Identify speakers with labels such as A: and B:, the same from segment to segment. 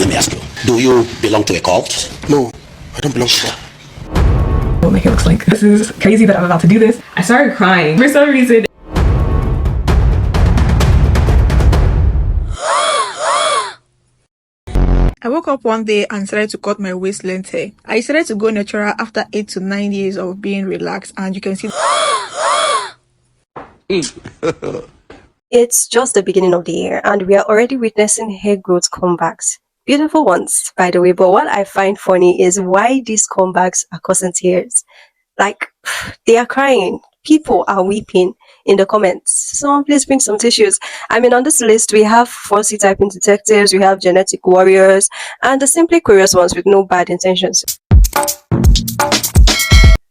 A: Let me ask you, do you belong to a cult?
B: No, I don't belong to that.
C: What my hair looks like. This is crazy that I'm about to do this. I started crying for some reason.
D: I woke up one day and decided to cut my waist length hair. I decided to go natural after 8 to 9 years of being relaxed, and you can see
E: It's just the beginning of the year and we are already witnessing hair growth comebacks. Beautiful ones, by the way, but what I find funny is why these comebacks are causing tears. Like, they are crying. People are weeping in the comments. Someone please bring some tissues. I mean, on this list, we have fussy typing detectives, we have genetic warriors, and the simply curious ones with no bad intentions.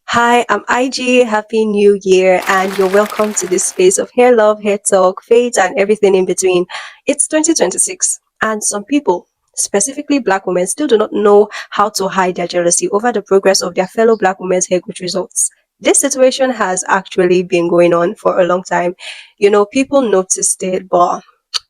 E: Hi, I'm IG. Happy New Year, and you're welcome to this space of hair love, hair talk, fate, and everything in between. It's 2026, and some people, specifically Black women, still do not know how to hide their jealousy over the progress of their fellow Black women's hair growth results. This situation has actually been going on for a long time. You know, people noticed it, but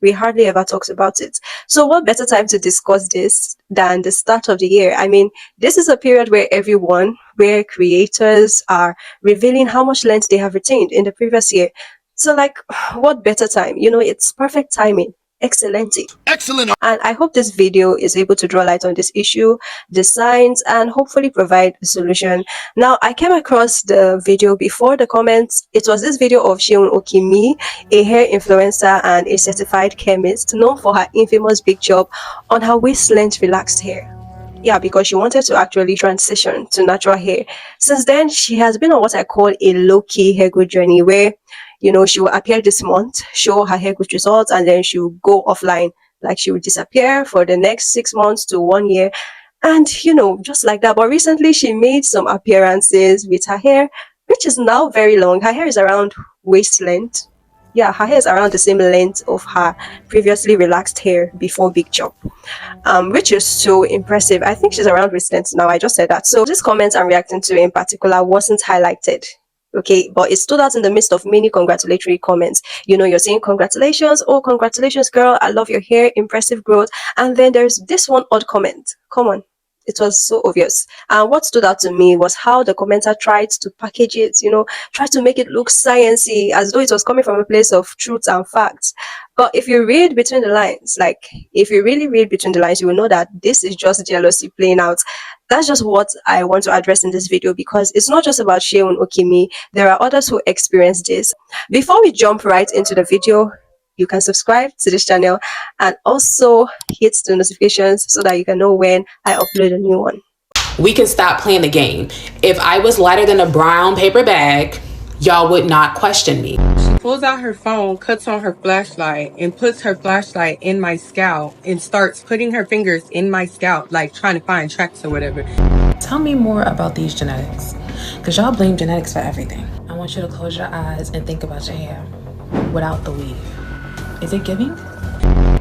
E: we hardly ever talks about it. So what better time to discuss this than the start of the year? I mean, this is a period where creators are revealing how much length they have retained in the previous year. So like, what better time? You know, it's perfect timing. Excellent.
B: Excellent.
E: And I hope this video is able to draw light on this issue, the signs, and hopefully provide a solution. Now, I came across the video before the comments. It was this video of Seun Okimi, a hair influencer and a certified chemist known for her infamous big job on her waist length relaxed hair. Yeah, because she wanted to actually transition to natural hair. Since then, she has been on what I call a low-key hair growth journey where, you know, she will appear this month, show her hair growth results, and then she will go offline. Like she will disappear for the next 6 months to 1 year. And, you know, just like that. But recently, she made some appearances with her hair, which is now very long. Her hair is around waist length. Yeah, her hair is around the same length of her previously relaxed hair before Big Chop, which is so impressive. I think she's around waist length now. I just said that. So this comment I'm reacting to in particular wasn't highlighted. Okay, but it stood out in the midst of many congratulatory comments. You know, you're saying congratulations, oh, congratulations, girl, I love your hair, impressive growth. And then there's this one odd comment. Come on. It was so obvious. And what stood out to me was how the commenter tried to package it, you know, tried to make it look sciencey, as though it was coming from a place of truth and facts. But if you read between the lines, like if you really read between the lines, you will know that this is just jealousy playing out. That's just what I want to address in this video, because it's not just about Seun Okimi. There are others who experience this. Before we jump right into the video, you can subscribe to this channel and also hit the notifications so that you can know when I upload a new one.
F: We can stop playing the game. If I was lighter than a brown paper bag, y'all would not question me.
G: She pulls out her phone, cuts on her flashlight, and puts her flashlight in my scalp and starts putting her fingers in my scalp, like trying to find tracks or whatever.
F: Tell me more about these genetics, because y'all blame genetics for everything. I want you to close your eyes and think about your hair without the weave. Is it giving?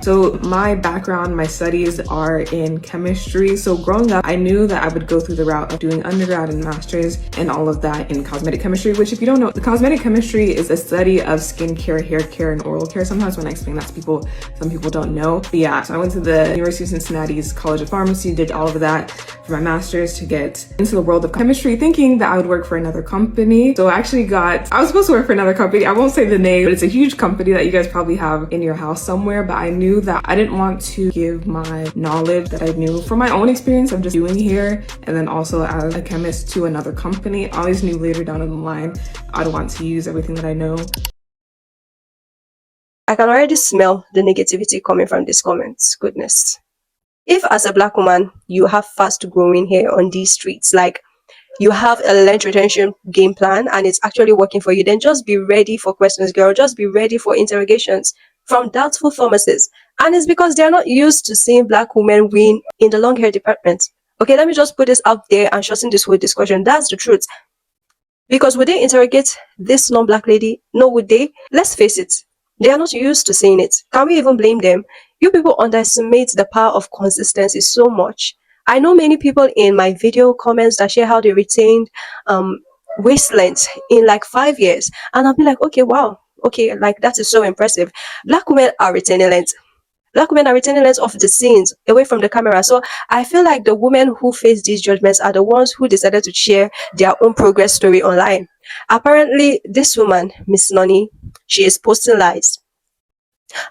C: So my background, my studies are in chemistry. So growing up, I knew that I would go through the route of doing undergrad and master's and all of that in cosmetic chemistry, which if you don't know, the cosmetic chemistry is a study of skincare, hair care, and oral care. Sometimes when I explain that to people, some people don't know. But yeah, so I went to the University of Cincinnati's College of Pharmacy, did all of that for my master's to get into the world of chemistry, thinking that I would work for another company. So I was supposed to work for another company. I won't say the name, but it's a huge company that you guys probably have in your house somewhere. But I knew that I didn't want to give my knowledge that I knew from my own experience of just doing hair and then also as a chemist to another company. I always knew later down the line I'd want to use everything that I know.
E: I can already smell the negativity coming from these comments. Goodness. If as a Black woman, you have fast growing hair on these streets, like you have a length retention game plan and it's actually working for you, then just be ready for questions, girl. Just be ready for interrogations from doubtful pharmacists. And it's because they're not used to seeing Black women win in the long hair department. Okay, let me just put this out there and shorten this whole discussion. That's the truth. Because would they interrogate this non-Black lady? No, would they? Let's face it. They are not used to seeing it. Can we even blame them? You people underestimate the power of consistency so much. I know many people in my video comments that share how they retained waist length in like 5 years. And I'll be like, okay, wow. Okay, like that is so impressive. Black women are retaining length. Black women are retaining less of the scenes away from the camera. So I feel like the women who face these judgments are the ones who decided to share their own progress story online. Apparently, this woman, Miss Noni, she is posting lies.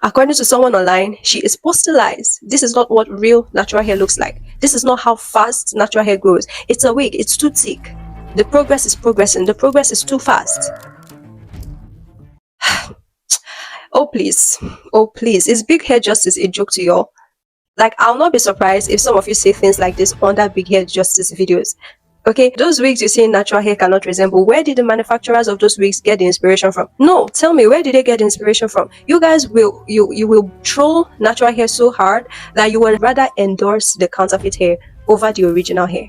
E: According to someone online, she is posting lies. This is not what real natural hair looks like. This is not how fast natural hair grows. It's a wig. It's too thick. The progress is progressing. The progress is too fast. Oh please, is big hair justice a joke to y'all? Like, I'll not be surprised if some of you say things like this under big hair justice videos. Okay, those wigs you see in natural hair cannot resemble. Where did the manufacturers of those wigs get the inspiration from? No, tell me, where did they get the inspiration from? You guys will you will troll natural hair so hard that you will rather endorse the counterfeit hair over the original hair.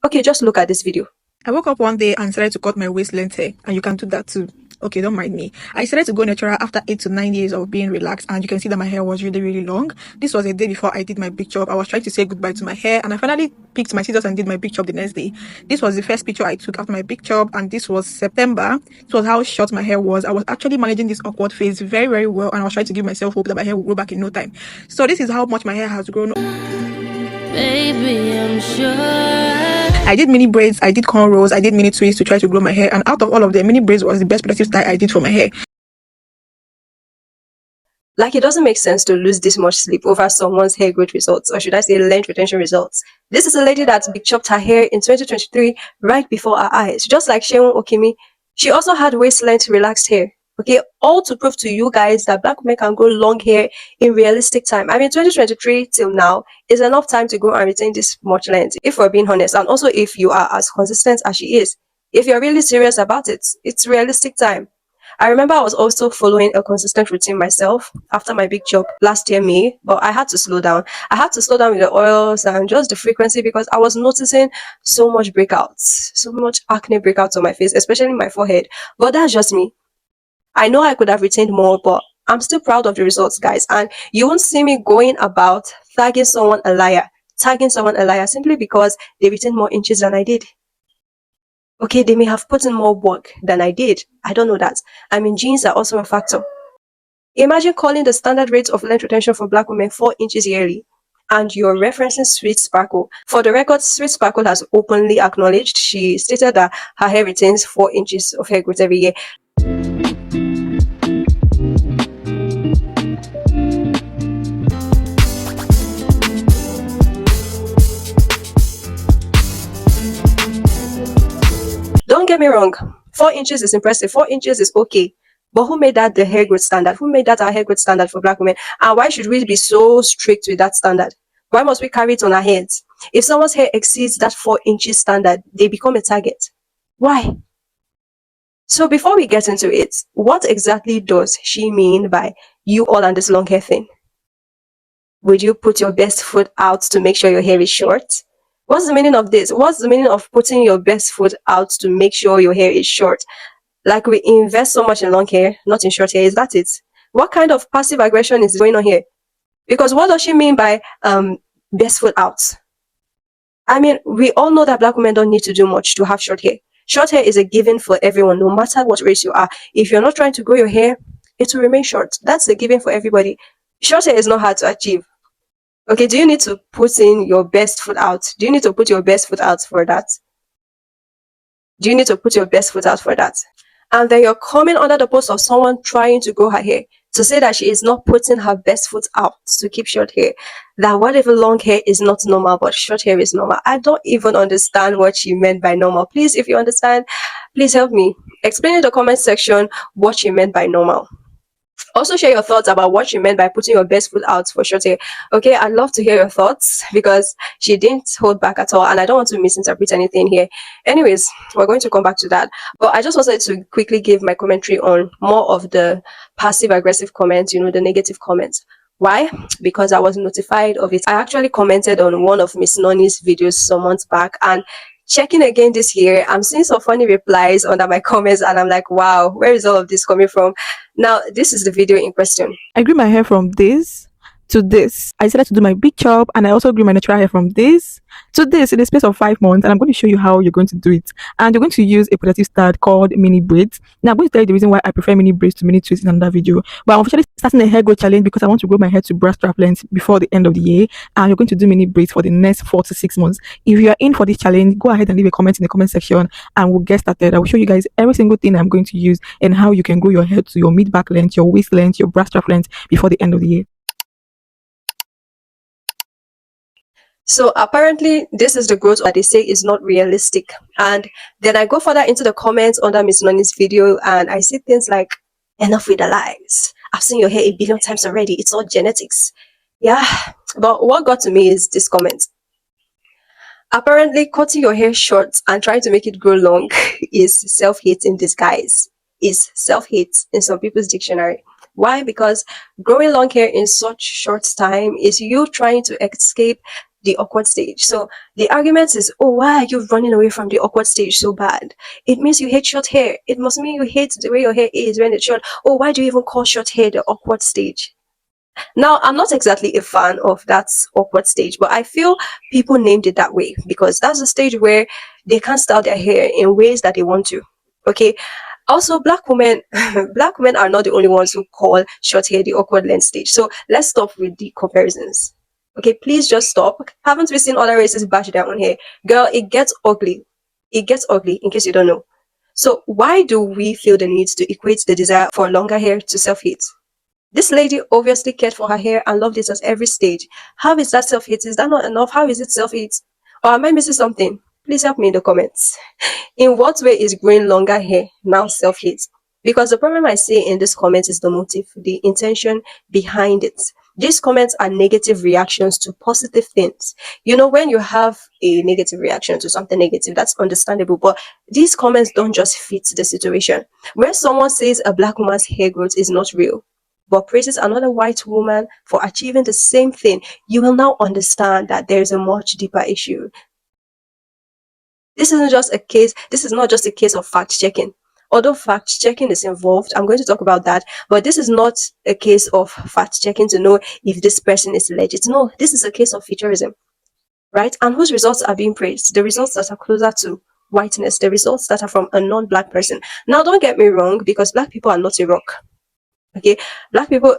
E: Okay, just look at this video.
D: I woke up one day and decided to cut my waist length hair, and you can do that too. Okay, don't mind me. I decided to go natural after 8 to 9 years of being relaxed, and you can see that my hair was really long. This was a day before I did my big chop. I was trying to say goodbye to my hair, and I finally picked my scissors and did my big chop the next day. This was the first picture I took after my big chop, and this was September. This was how short my hair was. I was actually managing this awkward phase very well, and I was trying to give myself hope that my hair would grow back in no time. So this is how much my hair has grown. Baby, I'm sure. I did mini braids, I did cornrows, I did mini twists to try to grow my hair, and out of all of them, mini braids was the best productive style I did for my hair.
E: Like, it doesn't make sense to lose this much sleep over someone's hair growth results, or should I say length retention results. This is a lady that big chopped her hair in 2023 right before our eyes, just like Seun Okimi. She also had waist length relaxed hair. Okay, all to prove to you guys that black women can grow long hair in realistic time. I mean, 2023 till now is enough time to grow and retain this much length, if we're being honest, and also if you are as consistent as she is. If you're really serious about it, it's realistic time. I remember I was also following a consistent routine myself after my big chop last year, May, but I had to slow down. I had to slow down with the oils and just the frequency because I was noticing so much breakouts, so much acne breakouts on my face, especially my forehead. But that's just me. I know I could have retained more, but I'm still proud of the results, guys. And you won't see me going about tagging someone a liar simply because they retained more inches than I did. Okay, they may have put in more work than I did. I don't know that. I mean, genes are also a factor. Imagine calling the standard rate of length retention for black women 4 inches yearly, and you're referencing Sweet Sparkle. For the record, Sweet Sparkle has openly acknowledged. She stated that her hair retains 4 inches of hair growth every year. Don't get me wrong, 4 inches is impressive, 4 inches is okay. But who made that the hair growth standard? Who made that our hair growth standard for black women? And why should we be so strict with that standard? Why must we carry it on our heads? If someone's hair exceeds that 4 inches standard, they become a target. Why? So before we get into it, what exactly does she mean by you all and this long hair thing? Would you put your best foot out to make sure your hair is short? What's the meaning of this? What's the meaning of putting your best foot out to make sure your hair is short? Like, we invest so much in long hair, not in short hair. Is that it? What kind of passive aggression is going on here? Because what does she mean by best foot out? I mean, we all know that black women don't need to do much to have short hair. Short hair is a given for everyone, no matter what race you are. If you're not trying to grow your hair, it will remain short. That's a given for everybody. Short hair is not hard to achieve. Okay, do you need to put in your best foot out? Do you need to put your best foot out for that? Do you need to put your best foot out for that? And then you're coming under the post of someone trying to grow her hair to say that she is not putting her best foot out to keep short hair. That whatever long hair is not normal, but short hair is normal. I don't even understand what she meant by normal. Please, if you understand, please help me. Explain in the comment section what she meant by normal. Also, share your thoughts about what she meant by putting your best foot out for short hair. Okay, I'd love to hear your thoughts because she didn't hold back at all, and I don't want to misinterpret anything here. Anyways, we're going to come back to that. But I just wanted to quickly give my commentary on more of the passive-aggressive comments, the negative comments. Why? Because I was notified of it. I actually commented on one of Miss Noni's videos some months back, and checking again this year, I'm seeing some funny replies under my comments, and I'm like, wow, where is all of this coming from? Now, this is the video in question.
H: I grew my hair from this
D: to this. I decided to do my big chop, and I also grew my natural hair from this to this in the space of 5 months. And I'm going to show you how you're going to do it. And you're going to use a protective style called mini braids. Now I'm going to tell you the reason why I prefer mini braids to mini twists in another video. But I'm officially starting a hair growth challenge because I want to grow my hair to bra strap length before the end of the year. And you're going to do mini braids for the next 4 to 6 months. If you are in for this challenge, go ahead and leave a comment in the comment section and we'll get started. I will show you guys every single thing I'm going to use and how you can grow your hair to your mid back length, your waist length, your bra strap length before the end of the year.
E: So apparently this is the growth that they say is not realistic. And then I go further into the comments under Miss Noni's video and I see things like, enough with the lies. I've seen your hair a billion times already. It's all genetics. Yeah, but what got to me is this comment. Apparently cutting your hair short and trying to make it grow long is self-hate in disguise. Is self-hate in some people's dictionary. Why? Because growing long hair in such short time is you trying to escape the awkward stage. So the argument is, oh, why are you running away from the awkward stage so bad? It means you hate short hair. It must mean you hate the way your hair is when it's short. Oh, why do you even call short hair the awkward stage? Now, I'm not exactly a fan of that awkward stage, but I feel people named it that way because that's the stage where they can't style their hair in ways that they want to. Okay. Also, black women are not the only ones who call short hair the awkward length stage. So let's stop with the comparisons. Okay, please just stop. Haven't we seen other races bash their own hair? Girl, it gets ugly. It gets ugly, in case you don't know. So why do we feel the need to equate the desire for longer hair to self-hate? This lady obviously cared for her hair and loved it at every stage. How is that self-hate? Is that not enough? How is it self-hate? Or am I missing something? Please help me in the comments. In what way is growing longer hair now self-hate? Because the problem I see in this comment is the motive, the intention behind it. These comments are negative reactions to positive things. You know, when you have a negative reaction to something negative, that's understandable. But these comments don't just fit the situation. When someone says a black woman's hair growth is not real, but praises another white woman for achieving the same thing, you will now understand that there is a much deeper issue. This is not just a case of fact checking. Although fact checking is involved, I'm going to talk about that, but this is not a case of fact checking to know if this person is legit. No, this is a case of featureism, right? And whose results are being praised? The results that are closer to whiteness, the results that are from a non-black person. Now, don't get me wrong, because black people are not a rock. Okay,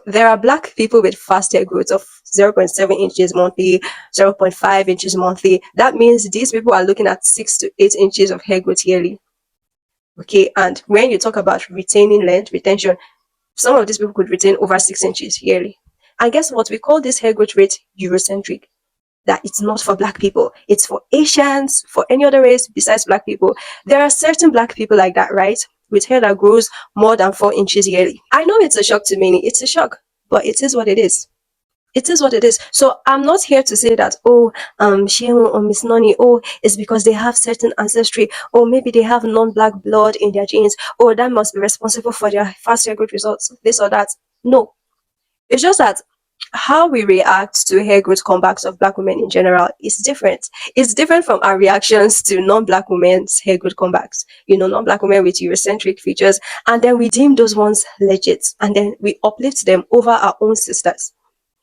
E: there are black people with fast hair growth of 0.7 inches monthly, 0.5 inches monthly. That means these people are looking at 6 to 8 inches of hair growth yearly. Okay, and when you talk about retaining length, retention, some of these people could retain over 6 inches yearly. And guess what? We call this hair growth rate Eurocentric. That it's not for black people. It's for Asians, for any other race besides black people. There are certain black people like that, right? With hair that grows more than 4 inches yearly. I know it's a shock to many. It's a shock, but it is what it is. It is what it is. So I'm not here to say that, Shehu or Miss Noni, it's because they have certain ancestry, or maybe they have non-black blood in their genes, or that must be responsible for their fast hair growth results, this or that. No. It's just that how we react to hair growth comebacks of black women in general is different. It's different from our reactions to non-black women's hair growth comebacks. You know, non-black women with Eurocentric features, and then we deem those ones legit, and then we uplift them over our own sisters.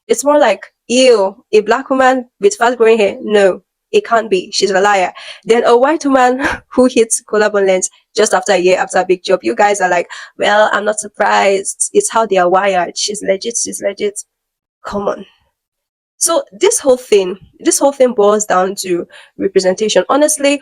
E: It's more like, ew, a black woman with fast growing hair? No, it can't be. She's a liar. Then a white woman who hits collarbone length just after a year after a big job. You guys are like, well, I'm not surprised. It's how they are wired. She's legit. Come on. So this whole thing boils down to representation. Honestly,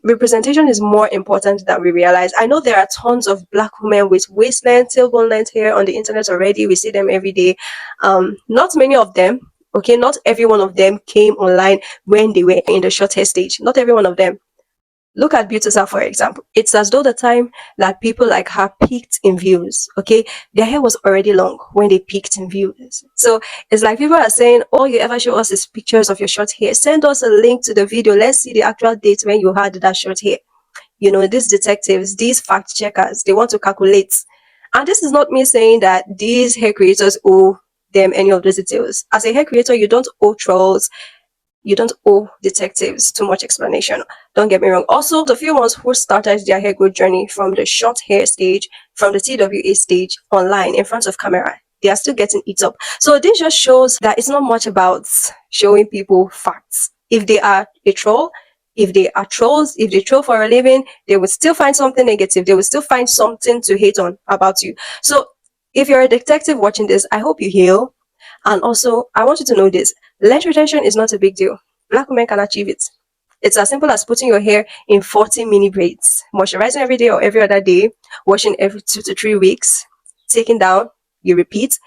E: representation is more important than we realize. I know there are tons of black women with waist length, tailbone length hair on the internet already. We see them every day. Not many of them, okay, not every one of them came online when they were in the short hair stage. Not every one of them. Look at Beautysa, for example. It's as though the time that people like her peaked in views, okay? Their hair was already long when they peaked in views. So it's like people are saying, all you ever show us is pictures of your short hair. Send us a link to the video. Let's see the actual date when you had that short hair. You know, these detectives, these fact checkers, they want to calculate. And this is not me saying that these hair creators owe them any of those details. As a hair creator, you don't owe trolls, you don't owe detectives too much explanation. Don't get me wrong. Also, the few ones who started their hair growth journey from the short hair stage, from the TWA stage, online, in front of camera, they are still getting eat up. So this just shows that it's not much about showing people facts. If they are a troll, if they are trolls, if they troll for a living, they will still find something negative. They will still find something to hate on about you. So if you're a detective watching this, I hope you heal. And also, I want you to know this. Length retention is not a big deal. Black women can achieve it. It's as simple as putting your hair in 40 mini braids, moisturizing every day or every other day, washing every 2 to 3 weeks, taking down, you repeat.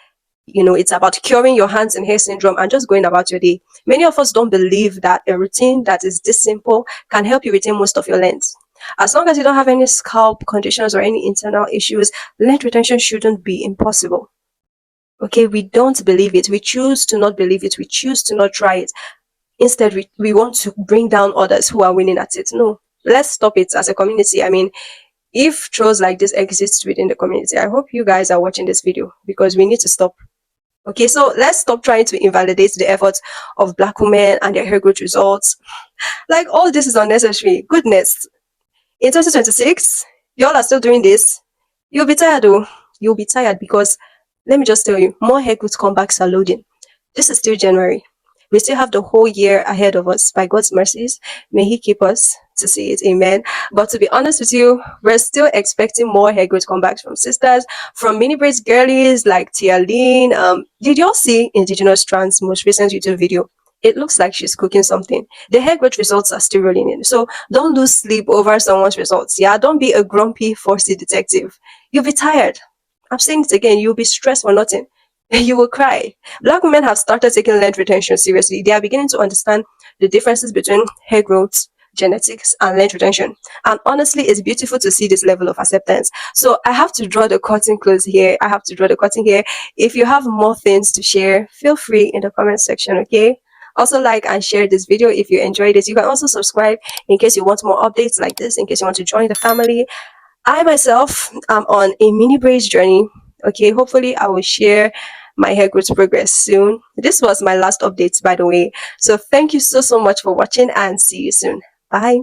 E: It's about curing your hands and hair syndrome and just going about your day. Many of us don't believe that a routine that is this simple can help you retain most of your length. As long as you don't have any scalp conditions or any internal issues, length retention shouldn't be impossible. Okay, we don't believe it. We choose to not believe it. We choose to not try it. Instead, we want to bring down others who are winning at it. No, let's stop it as a community. I mean, if trolls like this exist within the community, I hope you guys are watching this video because we need to stop. Okay, so let's stop trying to invalidate the efforts of Black women and their hair growth results. Like, all this is unnecessary. Goodness. In 2026, y'all are still doing this. You'll be tired though. You'll be tired because, let me just tell you, more hair growth comebacks are loading. This is still January. We still have the whole year ahead of us. By God's mercies, may He keep us to see it. Amen. But to be honest with you, we're still expecting more hair growth comebacks from sisters, from mini braids girlies like Tia Lean. Did y'all see Indigenous Trans most recent YouTube video? It looks like she's cooking something. The hair growth results are still rolling in. So don't lose sleep over someone's results. Yeah, don't be a grumpy, fussy detective. You'll be tired. I'm saying it again. You'll be stressed for nothing. You will cry. Black women have started taking length retention seriously. They are beginning to understand the differences between hair growth, genetics, and length retention. And honestly, it's beautiful to see this level of acceptance. So I have to draw the curtain close here. If you have more things to share, feel free in the comment section, okay? Also, like and share this video if you enjoyed it. You can also subscribe in case you want more updates like this, in case you want to join the family. I myself am on a mini braids journey. Okay, hopefully I will share my hair growth progress soon. This was my last update, by the way. So thank you so much for watching and see you soon. Bye.